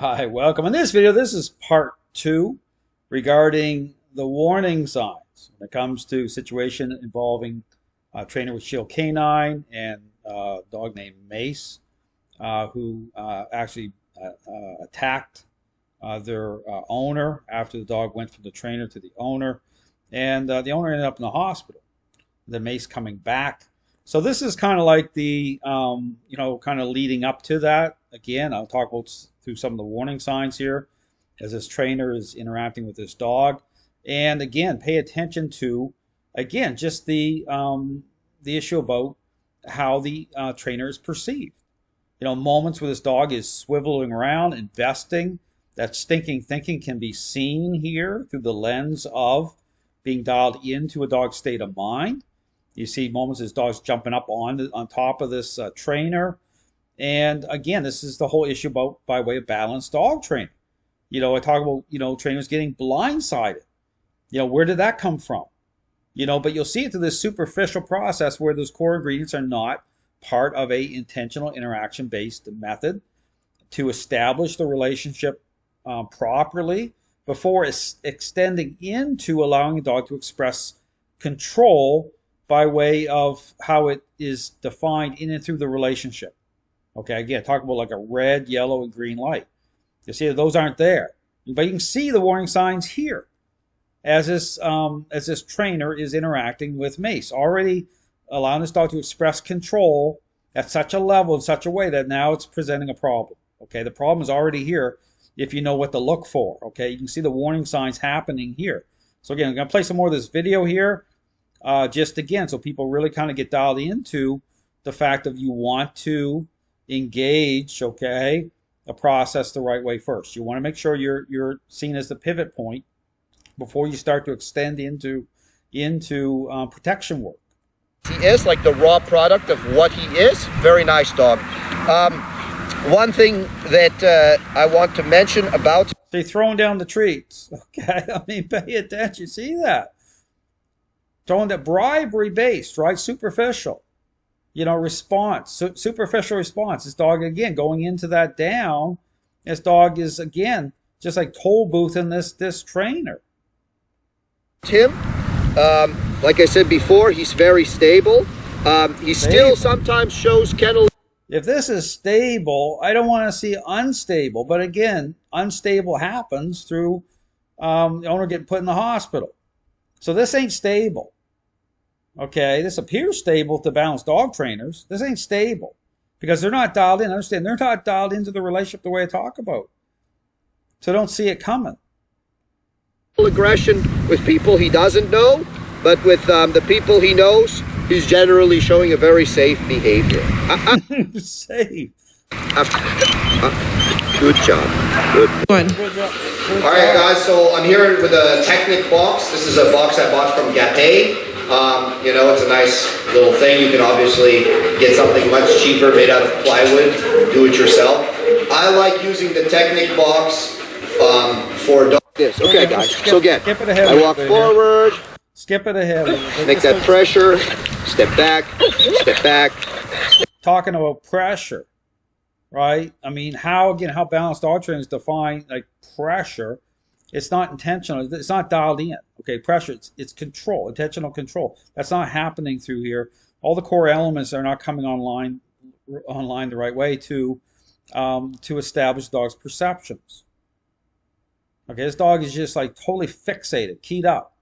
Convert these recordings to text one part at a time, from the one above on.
Hi, welcome. In this video, this is part two regarding the warning signs when it comes to situation involving a trainer with Shield Canine and a dog named Mace, who actually attacked their owner after the dog went from the trainer to the owner, and the owner ended up in the hospital. The Mace coming back. So this is kind of like the, kind of leading up to that. Again, I'll talk about through some of the warning signs here as this trainer is interacting with this dog. And again, pay attention to, again, just the issue about how the trainer is perceived. Moments where this dog is swiveling around, investing, that stinking thinking can be seen here through the lens of being dialed into a dog's state of mind. You see moments as dog's jumping up on top of this trainer. And again, this is the whole issue about by way of balanced dog training. I talk about, trainers getting blindsided. Where did that come from? But you'll see it through this superficial process where those core ingredients are not part of a intentional interaction-based method to establish the relationship properly before extending into allowing the dog to express control by way of how it is defined in and through the relationship. Okay, again, talk about like a red, yellow, and green light. You see that those aren't there. But you can see the warning signs here as this trainer is interacting with Mace, already allowing this dog to express control at such a level, in such a way that now it's presenting a problem. Okay, the problem is already here if you know what to look for. Okay, you can see the warning signs happening here. So again, I'm going to play some more of this video here. Just again, so people really kind of get dialed into the fact of you want to engage, okay, a process the right way first. You want to make sure you're seen as the pivot point before you start to extend into protection work. He is like the raw product of what he is. Very nice dog. One thing that I want to mention about... So you're throwing down the treats, okay? I mean, pay attention. See that? Throwing that bribery based, right? Superficial, response, superficial response. This dog, again, going into that down. This dog is, again, just like toll booth in this trainer. Tim, like I said before, he's very stable. He still sometimes shows kennel. If this is stable, I don't want to see unstable. But again, unstable happens through the owner getting put in the hospital. So this ain't stable. Okay, this appears stable to balanced dog trainers. This ain't stable because they're not dialed in. Understand, they're not dialed into the relationship the way I talk about. So don't see it coming. Aggression with people he doesn't know, but with the people he knows, he's generally showing a very safe behavior. Safe. Good job. Good. All right, guys. So I'm here with a Technic box. This is a box I bought from Gapé. It's a nice little thing. You can obviously get something much cheaper made out of plywood, do it yourself. I like using the Technic box for dog. This. Okay, guys. So again, I walk forward. Skip it ahead. Make that pressure. Step back. Step back. Talking about pressure, right? I mean, how balanced dog trainers define like pressure. It's not intentional. It's not dialed in. Okay, pressure. It's control, intentional control. That's not happening through here. All the core elements are not coming online the right way to establish the dog's perceptions. Okay, this dog is just like totally fixated, keyed up.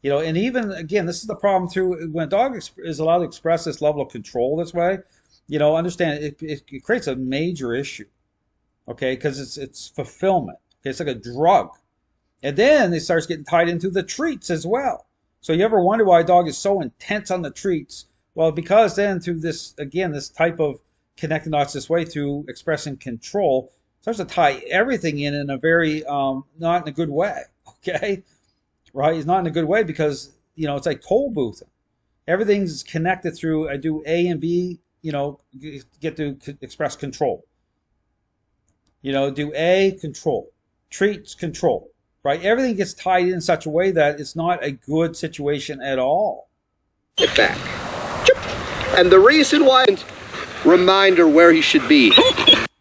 And even again, this is the problem through when a dog is allowed to express this level of control this way. Understand it creates a major issue. Okay, because it's fulfillment. Okay, it's like a drug. And then it starts getting tied into the treats as well. So you ever wonder why a dog is so intense on the treats? Well, because then through this, again, this type of connecting dots this way through expressing control, starts to tie everything in a very, not in a good way, okay? Right? It's not in a good way because, it's like toll boothing. Everything's connected through, I do A and B, get to express control. Do A, control. Treats, control. Right? Everything gets tied in such a way that it's not a good situation at all. Get back. And the reason why, reminder where he should be.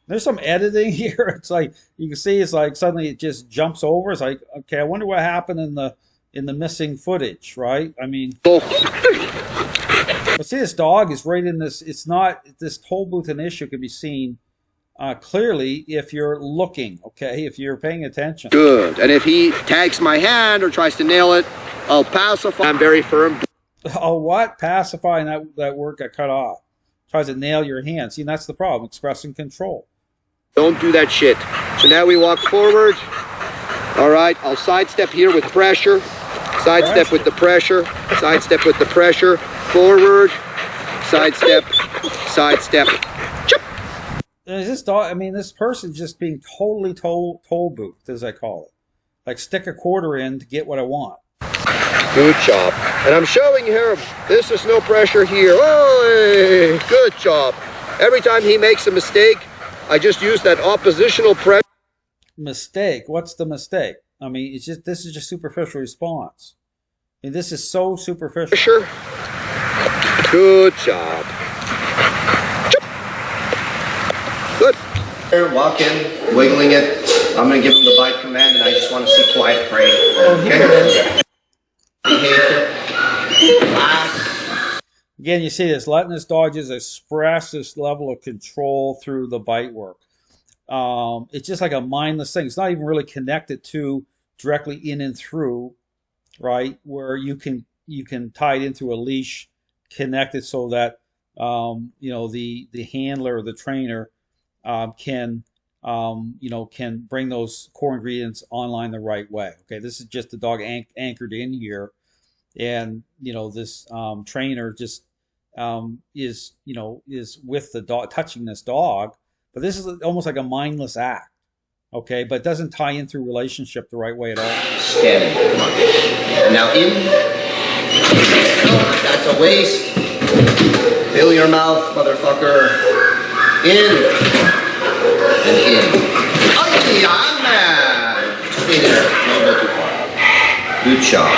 There's some editing here. It's like you can see it's like suddenly it just jumps over. It's like, okay, I wonder what happened in the missing footage, right? I mean, but see, this dog is right in this. It's not this toll booth and issue can be seen clearly if you're looking, okay, if you're paying attention. Good. And if he tags my hand or tries to nail it, I'll pacify. I'm very firm. Oh, what? Pacifying that word got cut off. Tries to nail your hand. See, that's the problem. Expressing control. Don't do that shit. So now we walk forward. All right, I'll sidestep here with pressure. Sidestep with the pressure. Sidestep with the pressure. Forward. Sidestep. Sidestep. Chip. Is this dog? I mean, this person just being totally toll booth, as I call it. Like stick a quarter in to get what I want. Good job. And I'm showing her this is no pressure here. Oh, good job. Every time he makes a mistake, I just use that oppositional pressure. Mistake? What's the mistake? I mean, it's just this is just superficial response. I mean, this is so superficial. Pressure. Good job. Good. Walk in, wiggling it. I'm going to give him the bite command, and I just want to see quiet prey. Okay? Again, you see this, letting this dog just express this level of control through the bite work. It's just like a mindless thing. It's not even really connected to directly in and through, right? Where you can tie it into a leash, connect it so that the handler or the trainer can bring those core ingredients online the right way. Okay, this is just the dog anchored in here, and this trainer just is with the dog, touching this dog, but this is almost like a mindless act. Okay, but it doesn't tie in through relationship the right way at all. Steady. And now in. That's a waist. Fill your mouth, motherfucker. In. And in. Oh, yeah, man. Stay there. Don't go too far. Good job.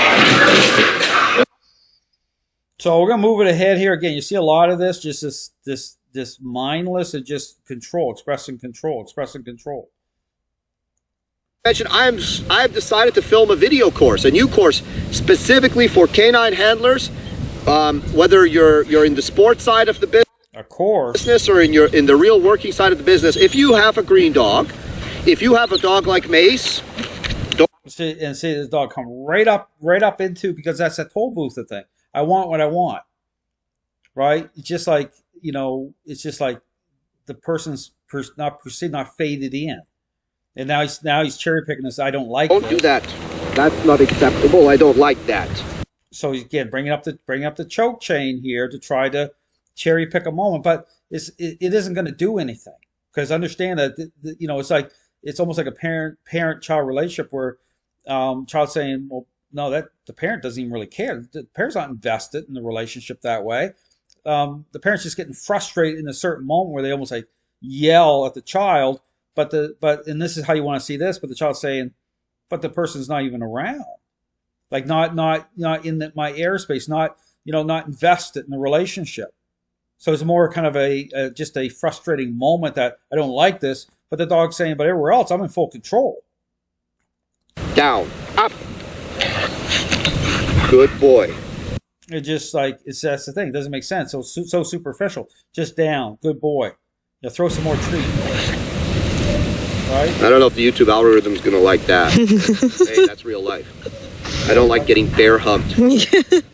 So we're gonna move it ahead here again. You see a lot of this, just this mindless and just control, expressing control. I've decided to film a video course, a new course specifically for canine handlers. Whether you're in the sports side of the business or in the real working side of the business. If you have a green dog, if you have a dog like Mace, see this dog come right up into, because that's that toll booth thing. I want what I want, right? It's just like it's just like the person's not faded in. And now he's cherry picking this. I don't like. Don't do that. That's not acceptable. I don't like that. So again, bringing up the choke chain here to try to cherry pick a moment, but it isn't going to do anything, because understand that it's like it's almost like a parent-child relationship where child's saying, well, no, that the parent doesn't even really care. The parent's not invested in the relationship that way. The parent's just getting frustrated in a certain moment where they almost like yell at the child. But and this is how you want to see this. But the child's saying, but the person's not even around, like not in my airspace, not invested in the relationship. So it's more kind of just a frustrating moment that I don't like this. But the dog's saying, but everywhere else, I'm in full control. Down, up. Good boy. It just like that's the thing. It doesn't make sense. So superficial. Just down. Good boy. Throw some more treat. Right? I don't know if the YouTube algorithm's gonna like that. Hey, that's real life. I don't like getting bear hugged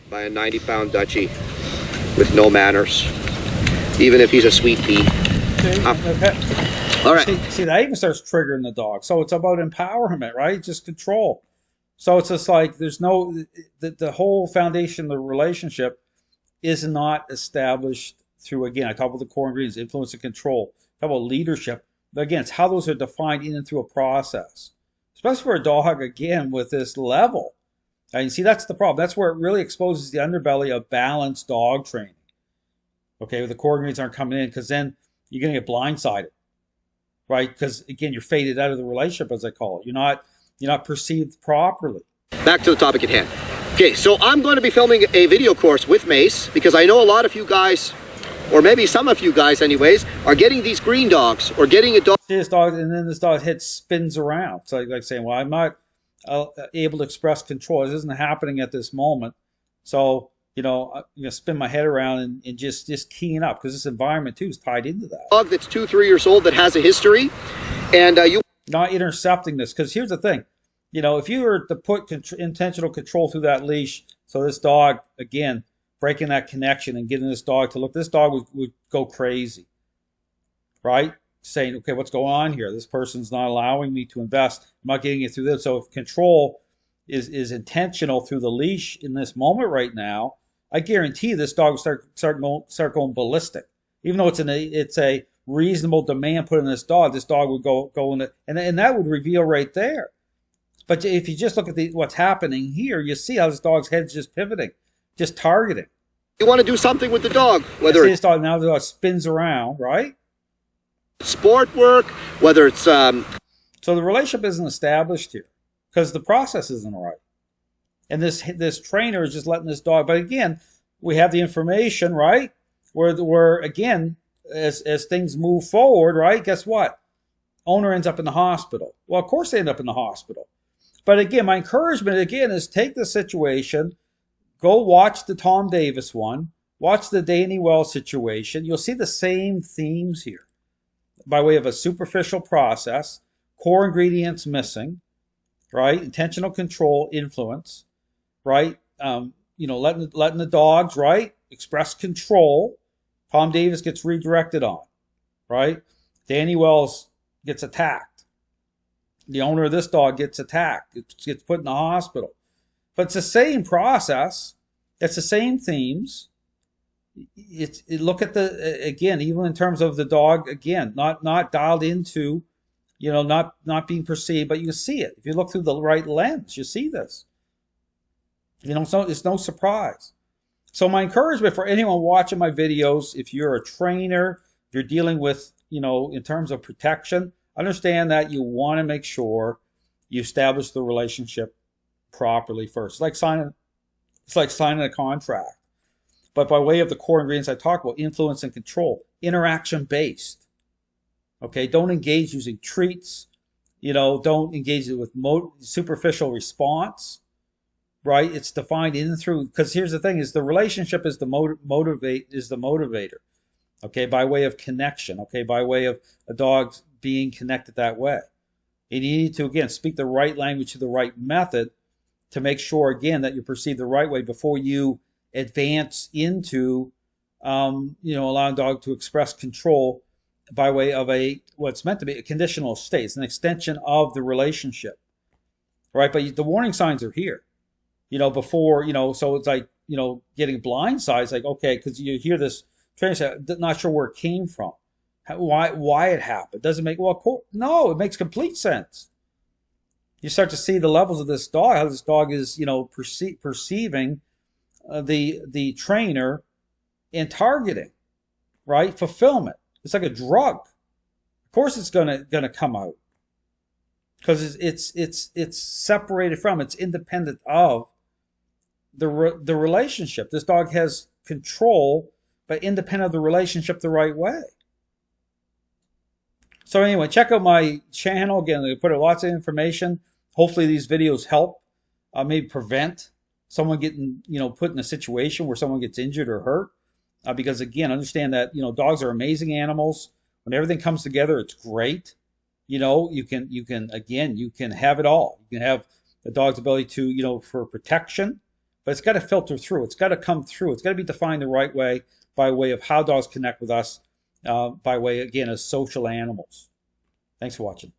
by a 90-pound Dutchie with no manners, even if he's a sweet pea. All right. See, that even starts triggering the dog. So it's about empowerment, right? Just control. So it's just like there's the whole foundation of the relationship is not established through, again, I talk about the core ingredients, influence and control. I talk about leadership. But again, it's how those are defined in and through a process, especially for a dog, again, with this level. And see, that's the problem. That's where it really exposes the underbelly of balanced dog training. Okay, the core ingredients aren't coming in, because then you're going to get blindsided, right? Because, again, you're faded out of the relationship, as I call it. You're not perceived properly. Back to the topic at hand. Okay, so I'm going to be filming a video course with Mace, because I know a lot of you guys or maybe some of you guys anyways, are getting these green dogs or getting a dog. This dog, and then this dog's head spins around. So like saying, well, I'm not able to express control. This isn't happening at this moment. So, I'm going to spin my head around and just keying up, because this environment too is tied into that. Dog that's 2-3 years old that has a history, and you not intercepting this, because here's the thing, if you were to put intentional control through that leash, so this dog, again, breaking that connection and getting this dog to look, this dog would go crazy, right? Saying, okay, what's going on here? This person's not allowing me to invest. I'm not getting it through this. So if control is intentional through the leash in this moment right now, I guarantee this dog will start going ballistic. Even though it's a reasonable demand put in this dog would go in it, and that would reveal right there. But if you just look at what's happening here, you see how this dog's head's just pivoting, just targeting. You want to do something with the dog, whether this dog, now the dog spins around, right? Sport work, whether it's So the relationship isn't established here because the process isn't right. And this trainer is just letting this dog, but again, we have the information, right? Where again, as things move forward, right? Guess what? Owner ends up in the hospital. Well, of course they end up in the hospital. But again, my encouragement again is take the situation, go watch the Tom Davis one, watch the Danny Wells situation. You'll see the same themes here by way of a superficial process, core ingredients missing, right? Intentional control, influence, right? Letting the dogs, right, express control. Tom Davis gets redirected on, right? Danny Wells gets attacked. The owner of this dog gets attacked. It gets put in the hospital. But it's the same process. It's the same themes. Look at again, even in terms of the dog, again, not dialed into, not being perceived, but you see it. If you look through the right lens, you see this. It's no surprise. So my encouragement for anyone watching my videos, if you're a trainer, if you're dealing with, in terms of protection, understand that you want to make sure you establish the relationship properly first. It's like signing a contract. But by way of the core ingredients I talked about, influence and control, interaction based. Okay, don't engage using treats. Don't engage with superficial response. Right? It's defined in and through, because here's the thing: is the relationship is the motivator. Okay, by way of connection. Okay, by way of a dog being connected that way. And you need to again speak the right language to the right method to make sure again that you perceive the right way before you advance into allowing dog to express control by way of what's meant to be a conditional state. It's an extension of the relationship, right? But the warning signs are here, before, so it's like, getting blindsided. It's like, okay, because you hear this trainer say, not sure where it came from, why it happened. Doesn't make, no, it makes complete sense. You start to see the levels of this dog, how this dog is, perceiving the trainer and targeting, right? Fulfillment. It's like a drug. Of course, it's gonna come out because it's separated from, it's independent of the relationship. This dog has control, but independent of the relationship the right way. So anyway, check out my channel again. I put out lots of information. Hopefully, these videos help maybe prevent someone getting, put in a situation where someone gets injured or hurt. Because again, understand that, dogs are amazing animals. When everything comes together, it's great. You can have it all. You can have the dog's ability to, for protection, but it's got to filter through. It's got to come through. It's got to be defined the right way by way of how dogs connect with us, by way, again, as social animals. Thanks for watching.